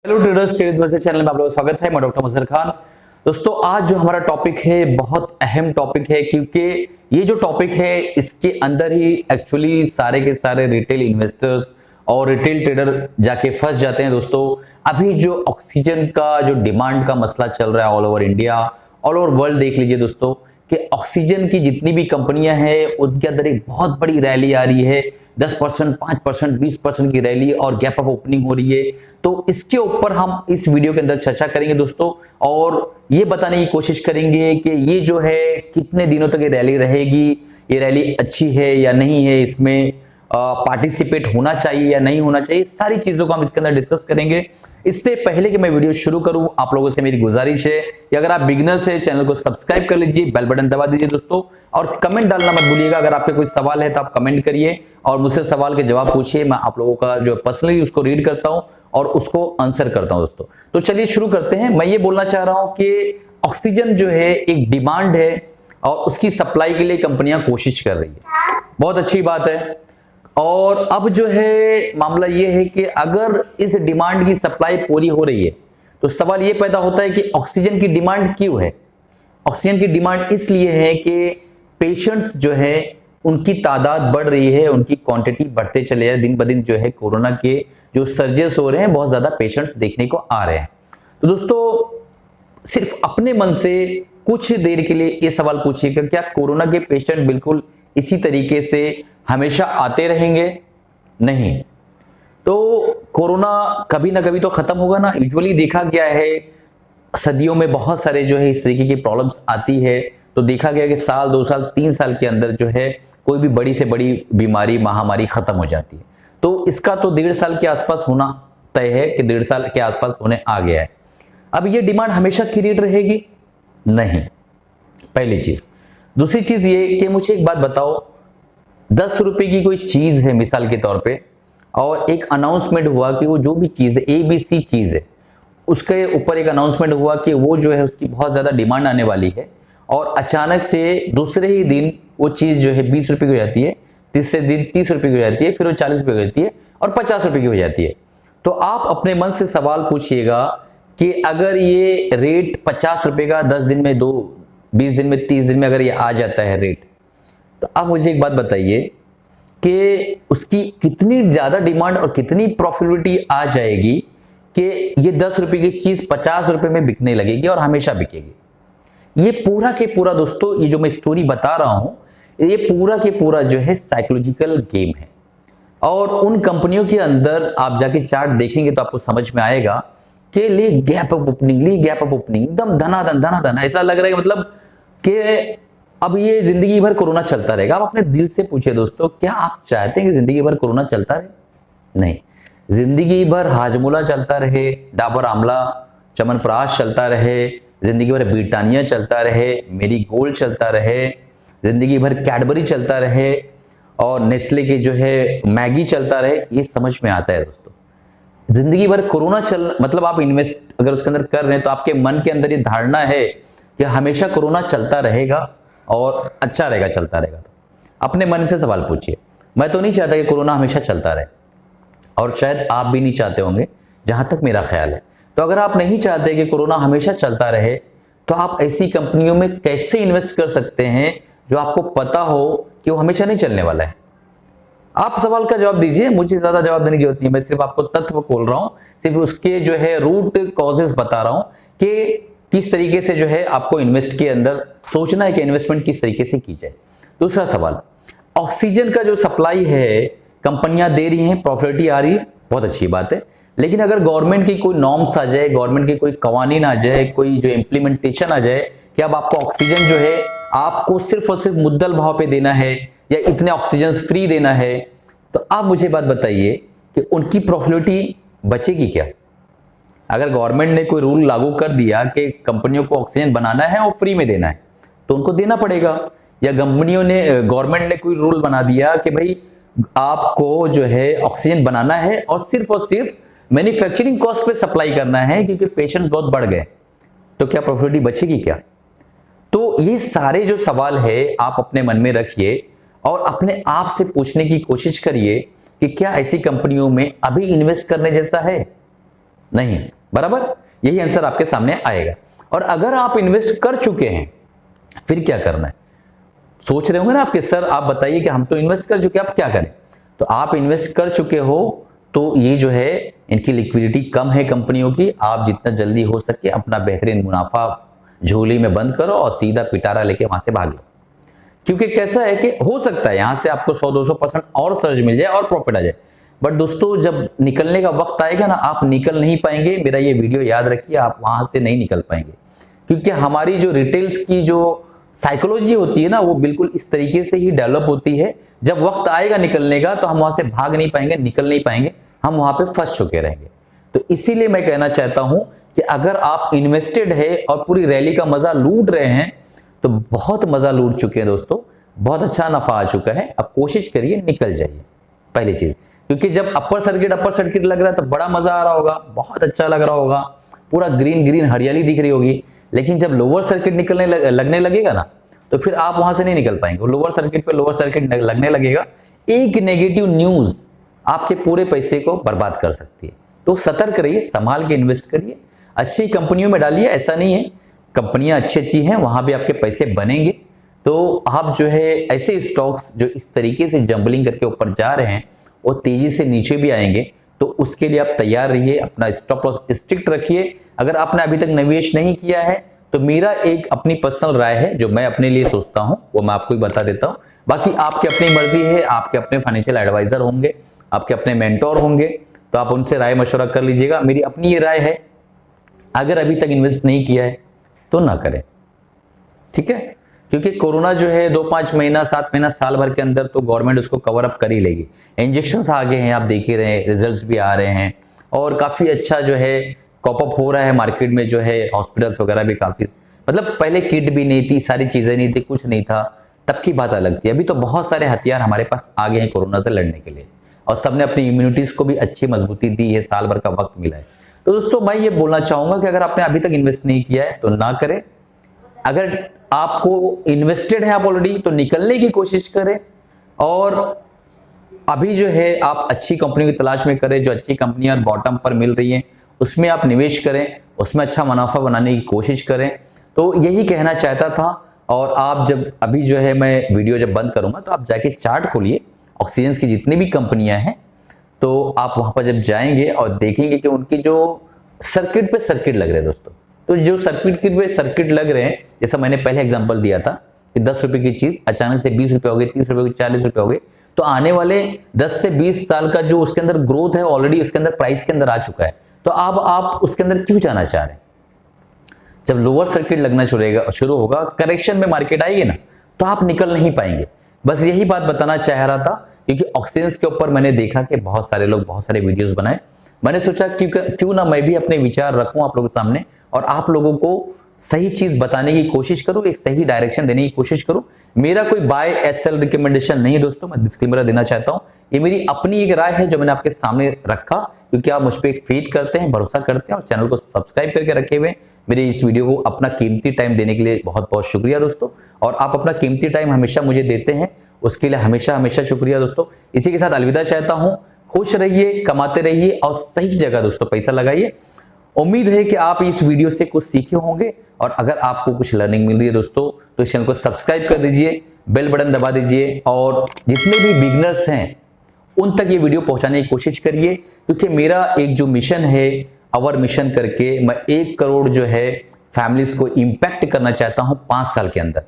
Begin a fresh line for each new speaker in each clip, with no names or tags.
Hello traders, ट्रेडविद channel में आप लोगों का स्वागत है। मैं डॉक्टर मजहर खान। दोस्तों, आज जो हमारा टॉपिक है बहुत अहम टॉपिक है, क्योंकि ये जो टॉपिक है इसके अंदर ही एक्चुअली सारे के सारे रिटेल इन्वेस्टर्स और रिटेल ट्रेडर जाके फंस जाते हैं। दोस्तों, अभी जो ऑक्सीजन का जो डिमांड का मसला चल रहा है all over India, all over world, देख लीजिए दोस्तों कि ऑक्सीजन की जितनी भी कंपनियां हैं उनके अंदर एक बहुत बड़ी रैली आ रही है। 10%, 5%, 20% की रैली और गैप अप ओपनिंग हो रही है। तो इसके ऊपर हम इस वीडियो के अंदर चर्चा करेंगे दोस्तों, और ये बताने की कोशिश करेंगे कि ये जो है कितने दिनों तक ये रैली रहेगी, ये रैली अच्छी है या नहीं है, इसमें पार्टिसिपेट होना चाहिए या नहीं होना चाहिए, सारी चीजों को हम इसके अंदर डिस्कस करेंगे। इससे पहले कि मैं वीडियो शुरू करूं, आप लोगों से मेरी गुजारिश है कि अगर आप बिगिनर्स हैं, चैनल को सब्सक्राइब कर लीजिए, बेल बटन दबा दीजिए दोस्तों, और कमेंट डालना मत भूलिएगा। अगर आपके कोई सवाल है तो आप कमेंट करिए और मुझसे सवाल के जवाब पूछिए। मैं आप लोगों का जो पर्सनली उसको रीड करता हूं और उसको आंसर करता हूं दोस्तों। तो चलिए शुरू करते हैं। मैं ये बोलना चाह रहा हूं कि ऑक्सीजन जो है एक डिमांड है और उसकी सप्लाई के लिए कंपनियां कोशिश कर रही है, बहुत अच्छी बात है। और अब जो है मामला ये है कि अगर इस डिमांड की सप्लाई पूरी हो रही है तो सवाल ये पैदा होता है कि ऑक्सीजन की डिमांड क्यों है। ऑक्सीजन की डिमांड इसलिए है कि पेशेंट्स जो है उनकी तादाद बढ़ रही है, उनकी क्वांटिटी बढ़ते चले जा रहे, दिन ब दिन जो है कोरोना के जो सर्जेस हो रहे हैं, बहुत ज्यादा पेशेंट्स देखने को आ रहे हैं। तो दोस्तों, सिर्फ अपने मन से कुछ देर के लिए ये सवाल पूछिएगा, क्या कोरोना के पेशेंट बिल्कुल इसी तरीके से हमेशा आते रहेंगे? नहीं। तो कोरोना कभी ना कभी तो खत्म होगा ना। यूजुअली देखा गया है सदियों में बहुत सारे जो है इस तरीके की प्रॉब्लम्स आती है, तो देखा गया कि साल, 2 साल, 3 साल के अंदर जो है कोई भी बड़ी से बड़ी बीमारी, महामारी खत्म हो जाती है। तो इसका तो 1.5 साल के आसपास होना तय है कि 1.5 साल के आसपास होने आ गया है। अब ये डिमांड हमेशा की रेट रहेगी? नहीं, पहली चीज। दूसरी चीज ये कि मुझे एक बात बताओ, 10 रुपए की कोई चीज है मिसाल के तौर पे, और एक अनाउंसमेंट हुआ कि वो जो भी चीज है, ABC चीज है, उसके ऊपर एक अनाउंसमेंट हुआ कि वो जो है उसकी बहुत ज्यादा डिमांड आने वाली है, और अचानक से दूसरे ही दिन वो चीज जो है 20 रुपए की हो जाती है, तीसरे दिन 30 रुपए की हो जाती है, फिर वो 40 रुपए की हो जाती है और 50 रुपए की हो जाती है। तो आप अपने मन से सवाल पूछिएगा कि अगर ये रेट 50 रुपए का 10 दिन में, 20 दिन में, 30 दिन में अगर ये आ जाता है रेट, तो आप मुझे एक बात बताइए कि उसकी कितनी ज्यादा डिमांड और कितनी प्रॉफिटेबिलिटी आ जाएगी कि ये 10 रुपए की चीज 50 रुपए में बिकने लगेगी और हमेशा बिकेगी। ये पूरा के पूरा दोस्तों, ये जो मैं स्टोरी बता रहा हूं, ये पूरा के पूरा जो है साइकोलॉजिकल गेम है। और उन कंपनियों के अंदर आप जाके चार्ट देखेंगे तो आपको समझ में आएगा कि ले गैप अप ओपनिंग, ले गैप अप ओपनिंग, एकदम धनाधन धनाधन, ऐसा लग रहा है मतलब कि अब ये जिंदगी भर कोरोना चलता रहेगा। आप अपने दिल से पूछिए दोस्तों, क्या आप चाहते हैं कि जिंदगी भर कोरोना चलता रहे? नहीं। जिंदगी भर हाजमोला चलता रहे, डाबर आमला, च्यवनप्राश चलता रहे, जिंदगी भर ब्रिटानिया चलता रहे, मेरी गोल्ड चलता रहे, जिंदगी भर कैडबरी चलता रहे, और नेस्ले के जो है मैगी चलता रहे, ये समझ में आता है दोस्तों। जिंदगी भर कोरोना चल मतलब आप इन्वेस्ट अगर उसके अंदर कर रहे हैं तो आपके मन के अंदर ये धारणा है कि हमेशा कोरोना चलता रहेगा और अच्छा रहेगा, चलता रहेगा। तो अपने मन से सवाल पूछिए। मैं तो नहीं चाहता कि कोरोना हमेशा चलता रहे, और शायद आप भी नहीं चाहते होंगे, जहां तक मेरा ख्याल है। तो अगर आप नहीं चाहते कि कोरोना हमेशा चलता रहे, तो आप ऐसी कंपनियों में कैसे इन्वेस्ट कर सकते हैं जो आपको पता हो कि वो हमेशा नहीं चलने वाला है? आप सवाल का जवाब दीजिए, मुझे ज्यादा जवाब देने की जरूरत नहीं। मैं सिर्फ आपको तत्व खोल रहा हूं, सिर्फ उसके जो है रूट कॉजेस बता रहा हूं कि किस तरीके से जो है आपको इन्वेस्ट के अंदर सोचना है कि इन्वेस्टमेंट किस तरीके से की जाए। दूसरा सवाल, ऑक्सीजन का जो सप्लाई है कंपनियां दे रही हैं, प्रॉफिट आ रही है, बहुत अच्छी बात है। लेकिन अगर गवर्नमेंट की कोई नॉर्म्स आ जाए, गवर्नमेंट की कोई कवानीन आ जाए, कोई जो इम्प्लीमेंटेशन आ जाए कि अब आपको ऑक्सीजन जो है आपको सिर्फ और सिर्फ मुद्दल भाव पे देना है या इतने ऑक्सीजन फ्री देना है, तो आप मुझे बात बताइए कि उनकी प्रॉफिटेबिलिटी बचेगी क्या? अगर गवर्नमेंट ने कोई रूल लागू कर दिया कि कंपनियों को ऑक्सीजन बनाना है और फ्री में देना है, तो उनको देना पड़ेगा। या गवर्नमेंट ने कोई रूल बना दिया कि भाई आपको जो है ऑक्सीजन बनाना है और सिर्फ मैन्युफैक्चरिंग कॉस्ट पे सप्लाई करना है क्योंकि पेशेंट्स बहुत बढ़ गए, तो क्या प्रॉफिटेबिलिटी बचेगी क्या? तो ये सारे जो सवाल है आप अपने मन में रखिए और अपने आप से पूछने की कोशिश करिए कि क्या ऐसी कंपनियों में अभी इन्वेस्ट करने जैसा है? नहीं, बराबर, यही आंसर आपके सामने आएगा। और अगर आप इन्वेस्ट कर चुके हैं फिर क्या करना है, सोच रहे होंगे ना आपके सर आप बताइए कि हम तो इन्वेस्ट कर चुके हैं, आप क्या करें। तो आप इन्वेस्ट कर चुके हो तो ये जो है इनकी लिक्विडिटी कम है कंपनियों की, आप जितना जल्दी हो सके अपना बेहतरीन मुनाफा झोली में बंद करो और सीधा पिटारा लेके वहां से भाग लो। क्योंकि कैसा है कि हो सकता है यहां से आपको 100-200% और सर्ज मिल जाए और प्रॉफिट आ जाए, बट दोस्तों जब निकलने का वक्त आएगा ना आप निकल नहीं पाएंगे। मेरा ये वीडियो याद रखिए, आप वहां से नहीं निकल पाएंगे, क्योंकि हमारी जो रिटेल्स की जो साइकोलॉजी होती है ना वो बिल्कुल इस तरीके से ही डेवलप होती है। जब वक्त आएगा निकलने का तो हम वहां से भाग नहीं पाएंगे, निकल नहीं पाएंगे, हम वहां पे फंस चुके रहेंगे। तो इसीलिए मैं कहना चाहता हूं कि अगर आप इन्वेस्टेड है और पूरी रैली का मजा लूट रहे हैं तो बहुत मजा लूट चुके हैं दोस्तों, बहुत अच्छा नफा आ चुका है। अब कोशिश करिए निकल जाइए, पहली चीज। क्योंकि जब अपर सर्किट लग रहा है तो बड़ा मजा आ रहा होगा, बहुत अच्छा लग रहा होगा, पूरा ग्रीन ग्रीन हरियाली दिख रही होगी। लेकिन जब लोअर सर्किट निकलने लगने लगेगा ना तो फिर आप वहां से नहीं निकल पाएंगे। लोअर सर्किट पे लोअर सर्किट लगने लगेगा, एक नेगेटिव न्यूज आपके पूरे पैसे को बर्बाद कर सकती है। तो सतर्क रहिए, संभाल के इन्वेस्ट करिए, अच्छी कंपनियों में डालिए। ऐसा नहीं है, कंपनियां अच्छी हैं, वहां भी आपके पैसे बनेंगे। तो आप जो है ऐसे स्टॉक्स जो इस तरीके से जंबलिंग करके ऊपर जा रहे हैं वो तेजी से नीचे भी आएंगे, तो उसके लिए आप तैयार रहिए, अपना स्टॉप लॉस स्ट्रिक्ट रखिए। अगर आपने अभी तक निवेश नहीं किया है तो मेरा एक अपनी पर्सनल राय है जो मैं अपने लिए सोचता हूं वो मैं आपको ही बता देता हूं। बाकी आपकी अपनी मर्जी है, आपके अपने फाइनेंशियल एडवाइजर होंगे, आपके अपने मेंटोर होंगे, तो आप उनसे राय मशवरा कर लीजिएगा। मेरी अपनी ये राय है, अगर अभी तक इन्वेस्ट नहीं किया है तो ना करें, ठीक है। क्योंकि कोरोना जो है 2-5 महीना 7 महीना साल भर के अंदर तो गवर्नमेंट उसको कवर अप कर ही लेगी। इंजेक्शंस आ गए हैं, आप देख ही रहे हैं, रिजल्ट्स भी आ रहे हैं और काफी अच्छा जो है कॉप अप हो रहा है मार्केट में। जो है हॉस्पिटल्स वगैरह भी काफी, मतलब पहले किट भी नहीं थी, सारी चीजें नहीं थी, कुछ नहीं था, तब की बात अलग थी। अभी तो बहुत सारे हथियार हमारे पास आ गए हैं कोरोना से लड़ने के लिए, और सबने अपनी इम्यूनिटीज को भी अच्छी मजबूती दी है, साल भर का वक्त मिला है। तो दोस्तों मैं ये बोलना चाहूंगा कि अगर आपने अभी तक इन्वेस्ट नहीं किया है तो ना करें। अगर आपको इन्वेस्टेड है आप ऑलरेडी तो निकलने की कोशिश करें, और अभी जो है आप अच्छी कंपनी की तलाश में करें, जो अच्छी कंपनियां बॉटम पर मिल रही हैं उसमें आप निवेश करें, उसमें अच्छा मुनाफा बनाने की कोशिश करें। तो यही कहना चाहता था। और आप जब अभी जो है मैं वीडियो जब बंद करूंगा तो आप जाके चार्ट खोलिए, ऑक्सीजन की जितनी भी कंपनियां हैं, तो आप वहां पर जब जाएंगे और देखेंगे कि उनकी जो सर्किट पे सर्किट लग रहे हैं दोस्तों, तो जो सर्किट पे सर्किट लग रहे हैं, जैसा मैंने पहले एग्जांपल दिया था कि 10 रुपए की चीज अचानक से 20 रुपए हो गई, 30 रुपए हो गई, 40 रुपए हो गई, तो आने वाले 10 से 20 साल का जो उसके अंदर ग्रोथ है ऑलरेडी उसके अंदर प्राइस के अंदर आ चुका है। तो अब आप उसके अंदर क्यों जाना चाह रहे हैं? जब लोअर सर्किट लगना शुरू होगा, करेक्शन में मार्केट आएगी ना, तो आप निकल नहीं पाएंगे। बस यही बात बताना चाह रहा था, क्योंकि ऑक्सीजन के ऊपर मैंने देखा कि बहुत सारे लोग बहुत सारे वीडियोस बनाए। मैंने सोचा क्यों ना मैं भी अपने विचार रखूं आप लोगों के सामने और आप लोगों को सही चीज बताने की कोशिश करूं, एक सही डायरेक्शन देने की कोशिश करूं। मेरा कोई बाय एसएल रिकमेंडेशन नहीं दोस्तों, मैं डिस्क्लेमर देना चाहता हूं। ये मेरी अपनी एक राय है जो मैंने आपके सामने रखा, क्योंकि आप मुझ पर फेथ करते हैं, भरोसा करते हैं और चैनल को सब्सक्राइब करके रखे हुए। मेरे इस वीडियो को अपना कीमती टाइम देने के लिए बहुत बहुत शुक्रिया दोस्तों। और आप अपना कीमती टाइम हमेशा मुझे देते हैं, उसके लिए हमेशा हमेशा शुक्रिया दोस्तों। इसी के साथ अलविदा चाहता हूं। खुश रहिए, कमाते रहिए और सही जगह दोस्तों पैसा लगाइए। उम्मीद है कि आप इस वीडियो से कुछ सीखे होंगे, और अगर आपको कुछ लर्निंग मिल रही है दोस्तों तो इस चैनल को सब्सक्राइब कर दीजिए, बेल बटन दबा दीजिए, और जितने भी बिगनर्स हैं उन तक ये वीडियो पहुंचाने की कोशिश करिए। क्योंकि मेरा एक जो मिशन है, अवर मिशन करके, मैं 1 करोड़ जो है फैमिलीज को इंपैक्ट करना चाहता हूं 5 साल के अंदर।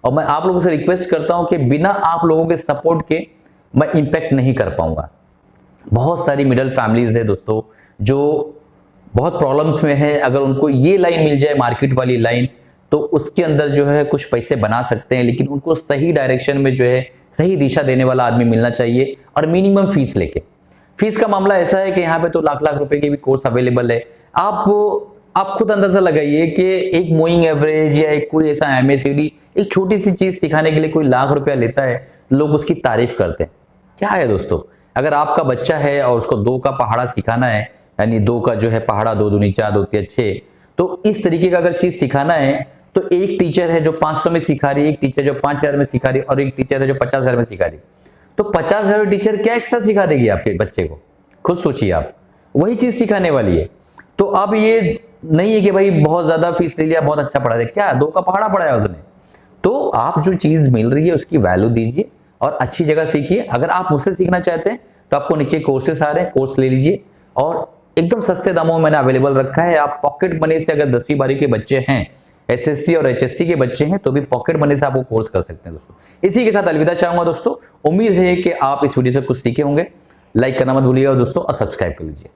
और मैं आप लोगों से रिक्वेस्ट करता हूं कि बिना आप लोगों के सपोर्ट के मैं इंपैक्ट नहीं कर पाऊंगा। बहुत सारी मिडिल फैमिलीज है दोस्तों जो बहुत प्रॉब्लम्स में है, अगर उनको ये लाइन मिल जाए, मार्केट वाली लाइन, तो उसके अंदर जो है कुछ पैसे बना सकते हैं। लेकिन उनको सही डायरेक्शन में जो है सही दिशा देने वाला आदमी मिलना चाहिए, और मिनिमम फीस लेके। फीस का मामला ऐसा है कि यहाँ पे तो लाख लाख रुपए के भी कोर्स अवेलेबल है। आप खुद अंदाजा लगाइए कि एक मूविंग एवरेज या एक कोई ऐसा एमएसीडी एक छोटी सी चीज सिखाने के लिए कोई लाख रुपया लेता है, लोग उसकी तारीफ करते हैं। क्या है दोस्तों, अगर आपका बच्चा है और उसको 2 का पहाड़ा सिखाना है, यानी 2 का जो है पहाड़ा, 2 दूनी 4, 2 तिया 6, तो इस तरीके का अगर चीज सिखाना है तो एक टीचर है जो 500 में सिखा रही है, एक टीचर जो 5000 में सिखा रही है, और एक टीचर है जो 50,000 में सिखा रही है। तो 50,000 टीचर क्या एक्स्ट्रा सिखा देगी आपके बच्चे को? खुद सोचिए आप, वही चीज सिखाने वाली है। तो अब ये नहीं है कि भाई बहुत ज्यादा फीस ले लिया, बहुत अच्छा पढ़ा है, क्या 2 का पहाड़ा पढ़ाया उसने। तो आप जो चीज मिल रही है उसकी वैल्यू दीजिए और अच्छी जगह सीखिए। अगर आप मुझसे सीखना चाहते हैं तो आपको नीचे कोर्सेस आ रहे हैं, कोर्स ले लीजिए और एकदम सस्ते दामों में मैंने अवेलेबल रखा है। आप पॉकेट मनी से, अगर 10वीं 12वीं के बच्चे हैं, एसएससी और एचएससी के बच्चे हैं, तो भी पॉकेट मनी से आप वो कोर्स कर सकते हैं दोस्तों। इसी के साथ अलविदा चाहूंगा दोस्तों। उम्मीद है कि आप इस वीडियो से कुछ सीखे होंगे। लाइक करना मत भूलिएगा दोस्तों और सब्सक्राइब कर लीजिए।